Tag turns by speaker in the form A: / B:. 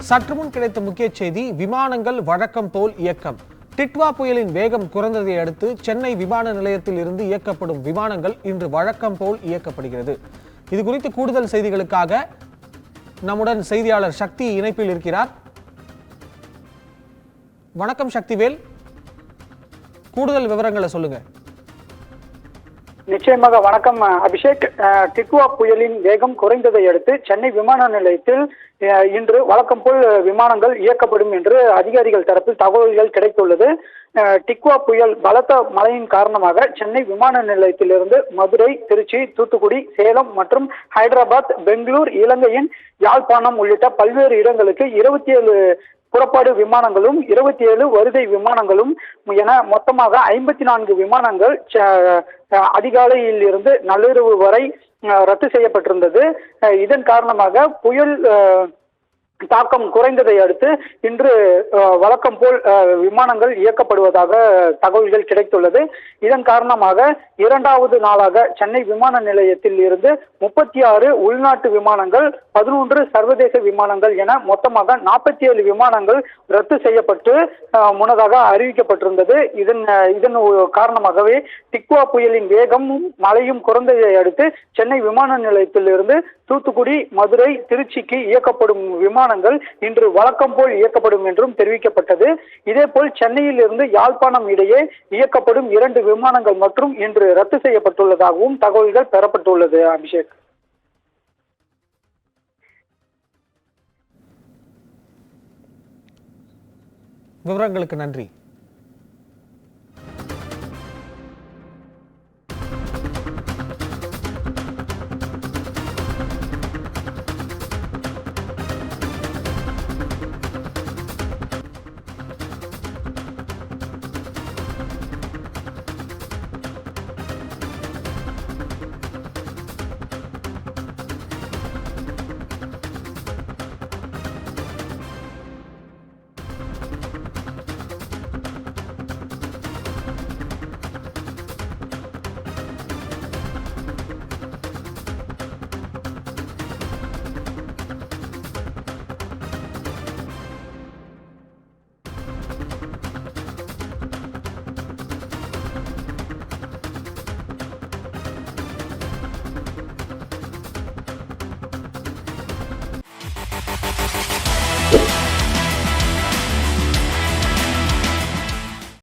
A: சற்றுமுன் கிடைத்த முக்கிய செய்தி, விமானங்கள் வழக்கம் போல் இயக்கம். டிட்வா புயலின் வேகம் குறைந்ததை அடுத்து சென்னை விமான நிலையத்தில் இருந்து இயக்கப்படும் விமானங்கள் இன்று வழக்கம் போல் இயக்கப்படுகிறது. இது குறித்து கூடுதல் செய்திகளுக்காக நம்முடன் செய்தியாளர் சக்தி இணைப்பில் இருக்கிறார். வணக்கம் சக்திவேல், கூடுதல் விவரங்களை சொல்லுங்க.
B: நிச்சயமாக வணக்கம் அபிஷேக். டிட்வா புயலின் வேகம் குறைந்ததை அடுத்து சென்னை விமான நிலையத்தில் இன்று வழக்கம் போல் விமானங்கள் இயக்கப்படும் என்று அதிகாரிகள் தரப்பில் தகவல்கள் கிடைத்துள்ளது. டிட்வா புயல் பலத்த மழையின் காரணமாக சென்னை விமான நிலையத்திலிருந்து மதுரை, திருச்சி, தூத்துக்குடி, சேலம் மற்றும் ஹைதராபாத், பெங்களூர், இலங்கையின் யாழ்ப்பாணம் உள்ளிட்ட பல்வேறு இடங்களுக்கு 27 புறப்பாடு விமானங்களும் 27 வருகை விமானங்களும் என மொத்தமாக 54 விமானங்கள் அதிகாலையில் இருந்து நள்ளிரவு வரை ரத்து செய்யப்பட்டிருந்தது. இதன் காரணமாக புயல் தாக்கம் குறைந்ததை அடுத்து இன்று வழக்கம் போல் விமானங்கள் இயக்கப்படுவதாக தகவல்கள் கிடைத்துள்ளது. இதன் காரணமாக இரண்டாவது நாளாக சென்னை விமான நிலையத்தில் இருந்து 36 உள்நாட்டு விமானங்கள், 11 சர்வதேச விமானங்கள் என மொத்தமாக 47 விமானங்கள் ரத்து செய்யப்பட்டு முன்னதாக அறிவிக்கப்பட்டிருந்தது. இதன் காரணமாகவே டிட்வா புயலின் வேகமும் மழையும் குறைந்ததை அடுத்து சென்னை விமான நிலையத்தில் இருந்து தூத்துக்குடி, மதுரை, திருச்சிக்கு இயக்கப்படும் விமானங்கள் இன்று வழக்கம் போல் இயக்கப்படும் என்றும் தெரிவிக்கப்பட்டது. இதேபோல் சென்னையில் இருந்து யாழ்ப்பாணம் இடையே இயக்கப்படும் 2 விமானங்கள் மற்றும் இன்று ரத்து செய்யப்பட்டுள்ளதாகவும் தகவல்கள் பெறப்பட்டுள்ளது. அபிஷேக்,
A: விவரங்களுக்கு நன்றி.